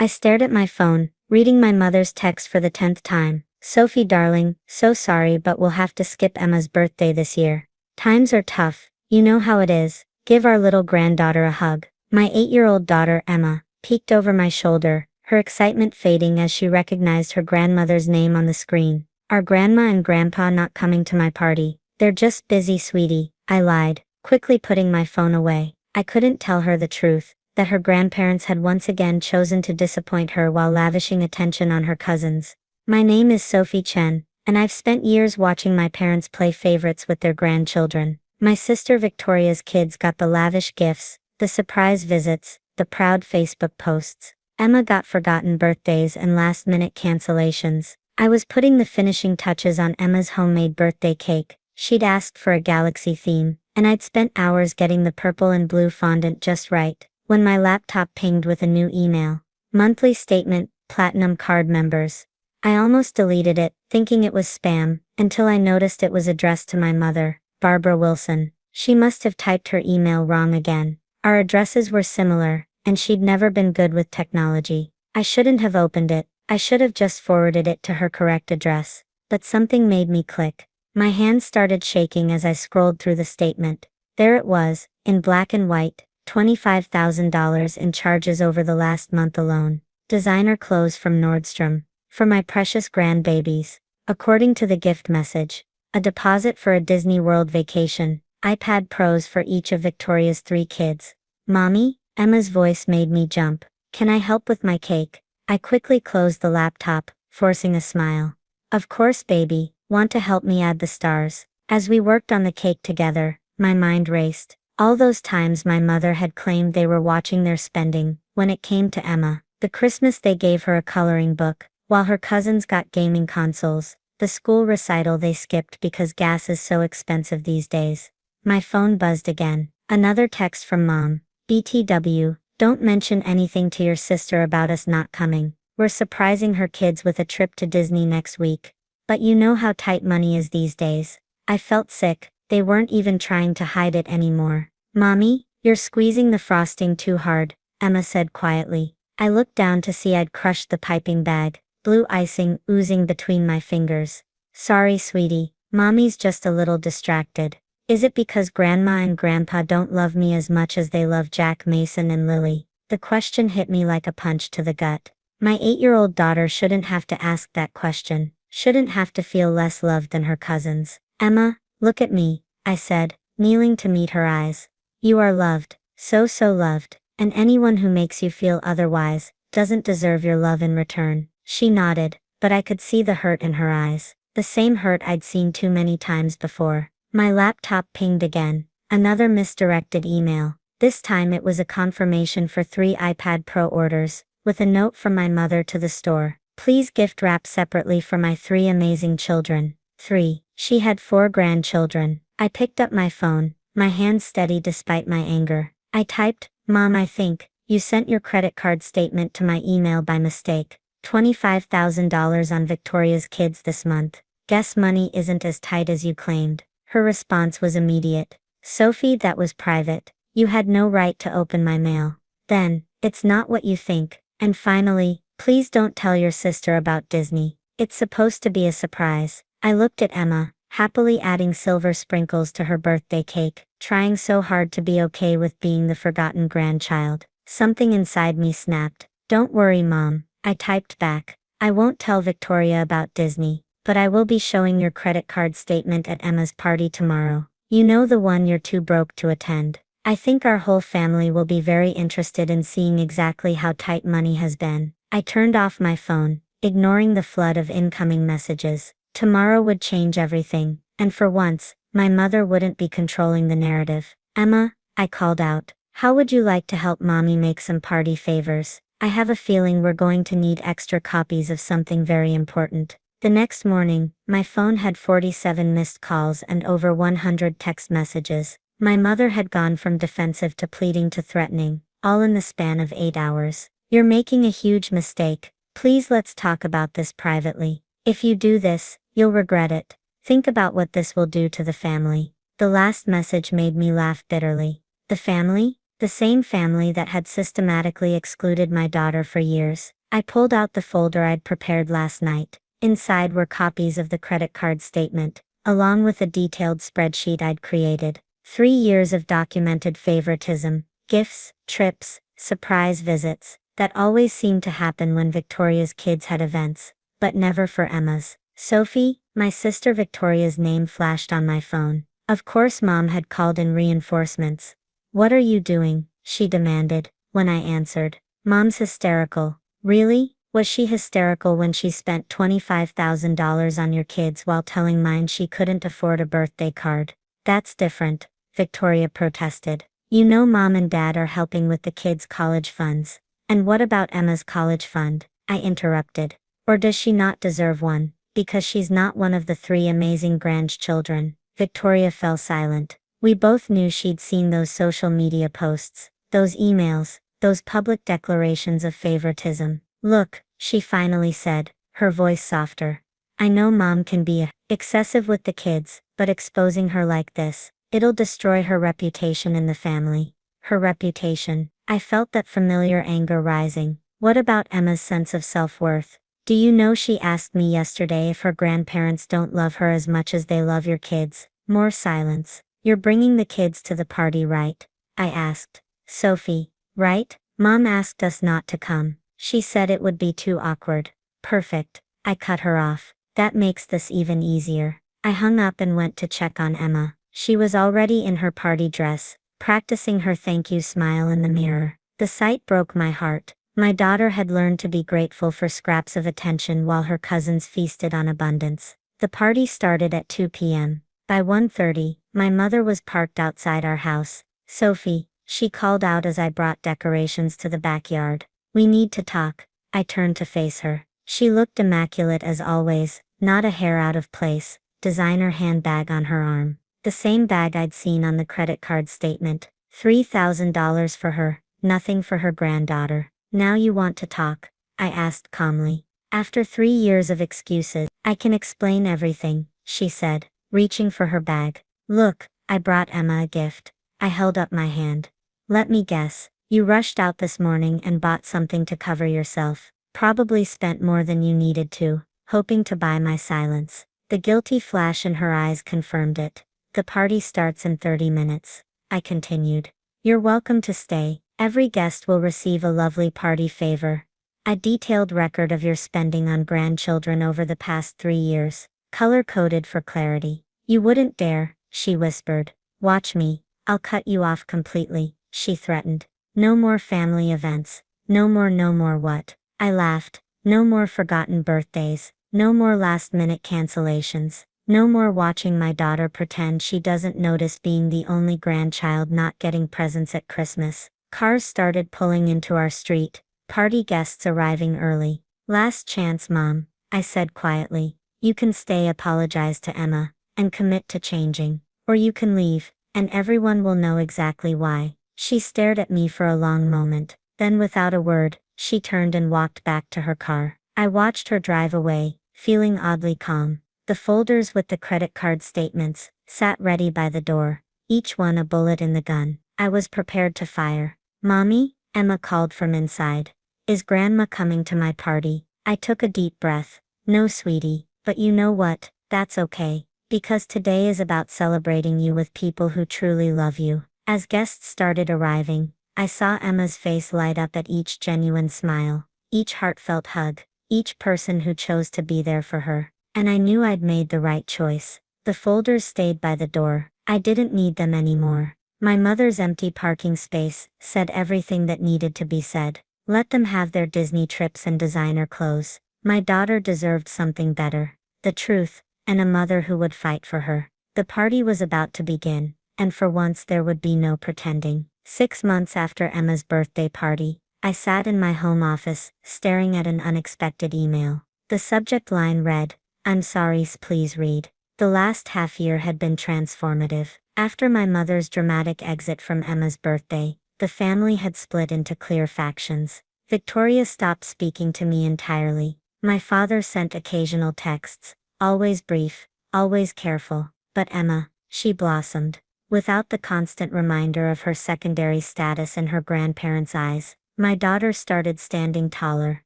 I stared at my phone, reading my mother's text for the 10th time. Sophie darling, so sorry but we'll have to skip Emma's birthday this year. Times are tough, you know how it is. Give our little granddaughter a hug. My 8-year-old daughter, Emma, peeked over my shoulder, her excitement fading as she recognized her grandmother's name on the screen. Are Grandma and Grandpa not coming to my party? They're just busy, sweetie, I lied, quickly putting my phone away. I couldn't tell her the truth, that her grandparents had once again chosen to disappoint her while lavishing attention on her cousins. My name is Sophie Chen, and I've spent years watching my parents play favorites with their grandchildren. My sister Victoria's kids got the lavish gifts, the surprise visits, the proud Facebook posts. Emma got forgotten birthdays and last-minute cancellations. I was putting the finishing touches on Emma's homemade birthday cake. She'd asked for a galaxy theme, and I'd spent hours getting the purple and blue fondant just right, when my laptop pinged with a new email. Monthly statement, Platinum card members. I almost deleted it, thinking it was spam, until I noticed it was addressed to my mother, Barbara Wilson. She must have typed her email wrong again. Our addresses were similar, and she'd never been good with technology. I shouldn't have opened it, I should have just forwarded it to her correct address. But something made me click. My hands started shaking as I scrolled through the statement. There it was, in black and white, $25,000 in charges over the last month alone. Designer clothes from Nordstrom. For my precious grandbabies. According to the gift message. A deposit for a Disney World vacation. iPad Pros for each of Victoria's 3 kids. Mommy? Emma's voice made me jump. Can I help with my cake? I quickly closed the laptop, forcing a smile. Of course, baby. Want to help me add the stars? As we worked on the cake together, my mind raced. All those times my mother had claimed they were watching their spending. When it came to Emma, the Christmas they gave her a coloring book, while her cousins got gaming consoles. The school recital they skipped because gas is so expensive these days. My phone buzzed again. Another text from Mom. BTW, don't mention anything to your sister about us not coming. We're surprising her kids with a trip to Disney next week. But you know how tight money is these days. I felt sick, they weren't even trying to hide it anymore. Mommy, you're squeezing the frosting too hard, Emma said quietly. I looked down to see I'd crushed the piping bag, blue icing oozing between my fingers. Sorry, sweetie, Mommy's just a little distracted. Is it because Grandma and Grandpa don't love me as much as they love Jack, Mason and Lily? The question hit me like a punch to the gut. My 8-year-old daughter shouldn't have to ask that question. Shouldn't have to feel less loved than her cousins. Emma, look at me, I said, kneeling to meet her eyes. You are loved, so loved, and anyone who makes you feel otherwise, doesn't deserve your love in return. She nodded, but I could see the hurt in her eyes, the same hurt I'd seen too many times before. My laptop pinged again, another misdirected email. This time it was a confirmation for 3 iPad Pro orders, with a note from my mother to the store. Please gift wrap separately for my 3 amazing children. 3. She had 4 grandchildren. I picked up my phone, my hands steady despite my anger. I typed, Mom, I think you sent your credit card statement to my email by mistake. $25,000 on Victoria's kids this month. Guess money isn't as tight as you claimed. Her response was immediate. Sophie, that was private. You had no right to open my mail. Then, it's not what you think. And finally, please don't tell your sister about Disney. It's supposed to be a surprise. I looked at Emma, happily adding silver sprinkles to her birthday cake, trying so hard to be okay with being the forgotten grandchild. Something inside me snapped. Don't worry, Mom, I typed back. I won't tell Victoria about Disney, but I will be showing your credit card statement at Emma's party tomorrow. You know, the one you're too broke to attend. I think our whole family will be very interested in seeing exactly how tight money has been. I turned off my phone, ignoring the flood of incoming messages. Tomorrow would change everything, and for once, my mother wouldn't be controlling the narrative. Emma, I called out, how would you like to help Mommy make some party favors? I have a feeling we're going to need extra copies of something very important. The next morning, my phone had 47 missed calls and over 100 text messages. My mother had gone from defensive to pleading to threatening, all in the span of 8 hours. You're making a huge mistake. Please, let's talk about this privately. If you do this, you'll regret it. Think about what this will do to the family. The last message made me laugh bitterly. The family? The same family that had systematically excluded my daughter for years. I pulled out the folder I'd prepared last night. Inside were copies of the credit card statement, along with a detailed spreadsheet I'd created. 3 years of documented favoritism, gifts, trips, surprise visits, that always seemed to happen when Victoria's kids had events, but never for Emma's. Sophie, my sister Victoria's name flashed on my phone. Of course Mom had called in reinforcements. "What are you doing?" she demanded, when I answered. "Mom's hysterical." "Really? Was she hysterical when she spent $25,000 on your kids while telling mine she couldn't afford a birthday card?" "That's different," Victoria protested. "You know Mom and Dad are helping with the kids' college funds." "And what about Emma's college fund?" I interrupted. "Or does she not deserve one, because she's not one of the 3 amazing grandchildren?" Victoria fell silent. We both knew she'd seen those social media posts, those emails, those public declarations of favoritism. "Look," she finally said, her voice softer. "I know Mom can be excessive with the kids, but exposing her like this, it'll destroy her reputation in the family." Her reputation. I felt that familiar anger rising. What about Emma's sense of self-worth? "Do you know she asked me yesterday if her grandparents don't love her as much as they love your kids?" More silence. "You're bringing the kids to the party, right?" I asked. "Sophie, right? Mom asked us not to come. She said it would be too awkward." "Perfect." I cut her off. "That makes this even easier." I hung up and went to check on Emma. She was already in her party dress, practicing her thank you smile in the mirror. The sight broke my heart. My daughter had learned to be grateful for scraps of attention while her cousins feasted on abundance. The party started at 2 p.m. By 1:30, my mother was parked outside our house. "Sophie," she called out as I brought decorations to the backyard. "We need to talk." I turned to face her. She looked immaculate as always, not a hair out of place, designer handbag on her arm. The same bag I'd seen on the credit card statement. $3,000 for her, nothing for her granddaughter. "Now you want to talk?" I asked calmly. "After 3 years of excuses, I can explain everything," she said, reaching for her bag. "Look, I brought Emma a gift." I held up my hand. "Let me guess, you rushed out this morning and bought something to cover yourself. Probably spent more than you needed to, hoping to buy my silence." The guilty flash in her eyes confirmed it. "The party starts in 30 minutes. I continued. "You're welcome to stay. Every guest will receive a lovely party favor. A detailed record of your spending on grandchildren over the past 3 years, color-coded for clarity." "You wouldn't dare," she whispered. "Watch me, I'll cut you off completely," she threatened. "No more family events. No more what?" I laughed. "No more forgotten birthdays. No more last-minute cancellations. No more watching my daughter pretend she doesn't notice being the only grandchild not getting presents at Christmas." Cars started pulling into our street, party guests arriving early. "Last chance, Mom," I said quietly. "You can stay, apologize to Emma, and commit to changing. Or you can leave, and everyone will know exactly why." She stared at me for a long moment, then without a word, she turned and walked back to her car. I watched her drive away, feeling oddly calm. The folders with the credit card statements sat ready by the door, each one a bullet in the gun. I was prepared to fire. "Mommy?" Emma called from inside. "Is Grandma coming to my party?" I took a deep breath. "No, sweetie, but you know what? That's okay. Because today is about celebrating you with people who truly love you." As guests started arriving, I saw Emma's face light up at each genuine smile, each heartfelt hug, each person who chose to be there for her. And I knew I'd made the right choice. The folders stayed by the door. I didn't need them anymore. My mother's empty parking space said everything that needed to be said. Let them have their Disney trips and designer clothes. My daughter deserved something better. The truth, and a mother who would fight for her. The party was about to begin, and for once there would be no pretending. 6 months after Emma's birthday party, I sat in my home office, staring at an unexpected email. The subject line read, "I'm sorry, please read." The last half year had been transformative. After my mother's dramatic exit from Emma's birthday, the family had split into clear factions. Victoria stopped speaking to me entirely. My father sent occasional texts, always brief, always careful. But Emma, she blossomed. without the constant reminder of her secondary status in her grandparents' eyes. My daughter started standing taller,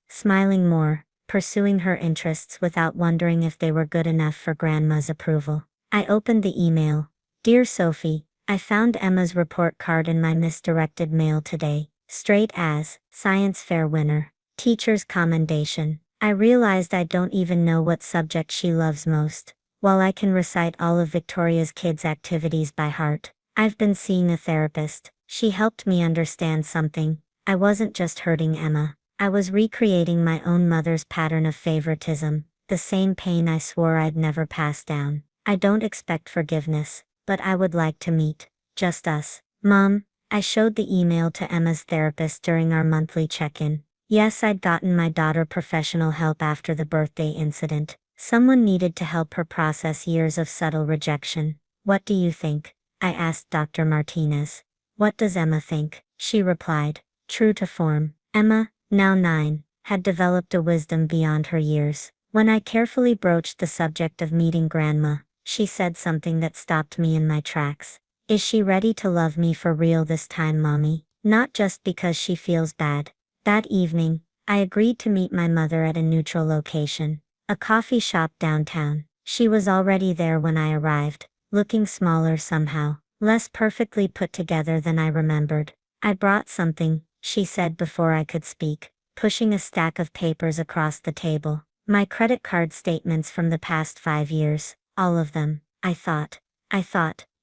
smiling more, pursuing her interests without wondering if they were good enough for Grandma's approval. I opened the email. Dear Sophie, I found Emma's report card in my misdirected mail today. Straight as, science fair winner. Teacher's commendation. I realized I don't even know what subject she loves most. While I can recite all of Victoria's kids' activities by heart, I've been seeing a therapist. She helped me understand something. I wasn't just hurting Emma. I was recreating my own mother's pattern of favoritism, the same pain I swore I'd never pass down. I don't expect forgiveness, but I would like to meet. Just us. Mom, I showed the email to Emma's therapist during our monthly check-in. Yes, I'd gotten my daughter professional help after the birthday incident. Someone needed to help her process years of subtle rejection. What do you think? I asked Dr. Martinez. What does Emma think? She replied. True to form, Emma, now 9, had developed a wisdom beyond her years. When I carefully broached the subject of meeting Grandma, she said something that stopped me in my tracks. Is she ready to love me for real this time, Mommy? Not just because she feels bad. That evening, I agreed to meet my mother at a neutral location, a coffee shop downtown. She was already there when I arrived, looking smaller somehow, less perfectly put together than I remembered. I brought something, she said before I could speak, pushing a stack of papers across the table. My credit card statements from the past 5 years, all of them. I thought,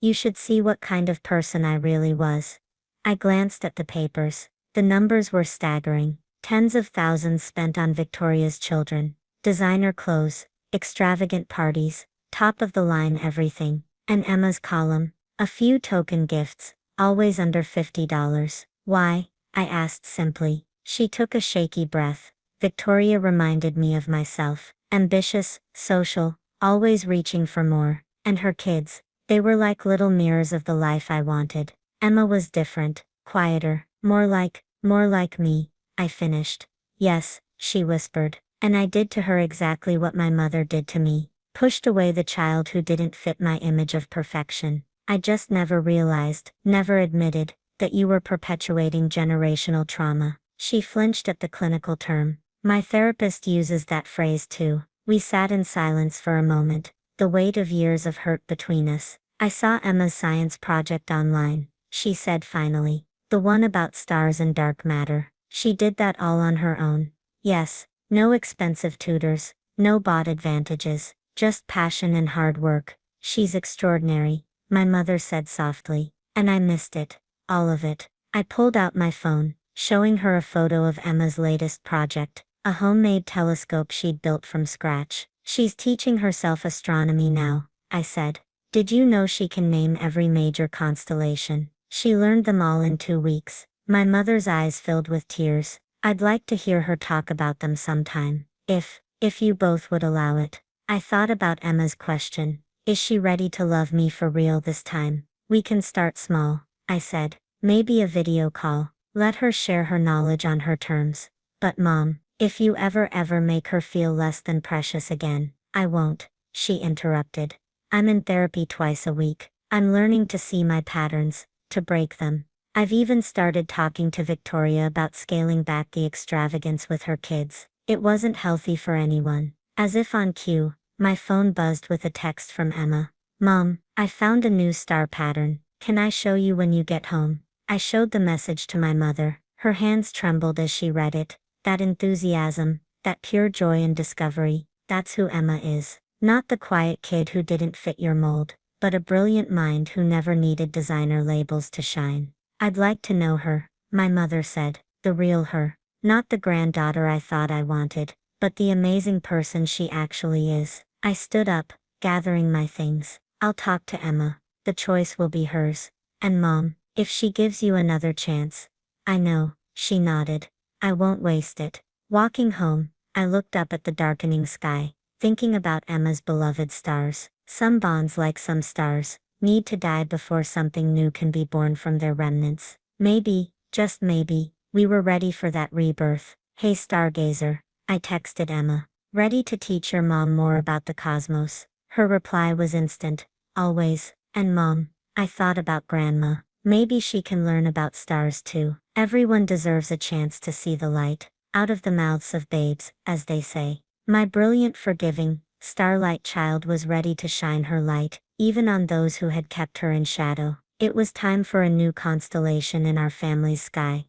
you should see what kind of person I really was. I glanced at the papers. The numbers were staggering. Tens of thousands spent on Victoria's children, designer clothes, extravagant parties, top-of-the-line everything. And Emma's column, a few token gifts, always under $50. Why? I asked simply. She took a shaky breath. Victoria reminded me of myself. Ambitious, social, always reaching for more. And her kids, they were like little mirrors of the life I wanted. Emma was different, quieter, more like me, I finished. Yes, she whispered. And I did to her exactly what my mother did to me. Pushed away the child who didn't fit my image of perfection. I just never realized, never admitted, that you were perpetuating generational trauma. She flinched at the clinical term. My therapist uses that phrase too. We sat in silence for a moment, the weight of years of hurt between us. I saw Emma's science project online, she said finally. The one about stars and dark matter. She did that all on her own. Yes, no expensive tutors, no bought advantages, just passion and hard work. She's extraordinary, my mother said softly. And I missed it. All of it. I pulled out my phone, showing her a photo of Emma's latest project, a homemade telescope she'd built from scratch. She's teaching herself astronomy now, I said. Did you know she can name every major constellation? She learned them all in 2 weeks. My mother's eyes filled with tears. I'd like to hear her talk about them sometime. If you both would allow it. I thought about Emma's question. Is she ready to love me for real this time? We can start small, I said. Maybe a video call. Let her share her knowledge on her terms. But Mom, if you ever make her feel less than precious again, I won't, she interrupted. I'm in therapy twice a week. I'm learning to see my patterns, to break them. I've even started talking to Victoria about scaling back the extravagance with her kids. It wasn't healthy for anyone. As if on cue, my phone buzzed with a text from Emma. Mom, I found a new star pattern. Can I show you when you get home? I showed the message to my mother. Her hands trembled as she read it. That enthusiasm, that pure joy in discovery, that's who Emma is. Not the quiet kid who didn't fit your mold, but a brilliant mind who never needed designer labels to shine. I'd like to know her, my mother said, the real her. Not the granddaughter I thought I wanted, but the amazing person she actually is. I stood up, gathering my things. I'll talk to Emma. The choice will be hers. And Mom, if she gives you another chance. I know, she nodded. I won't waste it. Walking home, I looked up at the darkening sky, thinking about Emma's beloved stars. Some bonds, like some stars, need to die before something new can be born from their remnants. Maybe, just maybe, we were ready for that rebirth. Hey stargazer, I texted Emma. Ready to teach your mom more about the cosmos? Her reply was instant. Always. And Mom, I thought about Grandma. Maybe she can learn about stars too. Everyone deserves a chance to see the light, out of the mouths of babes, as they say. My brilliant, forgiving, starlight child was ready to shine her light, even on those who had kept her in shadow. It was time for a new constellation in our family's sky.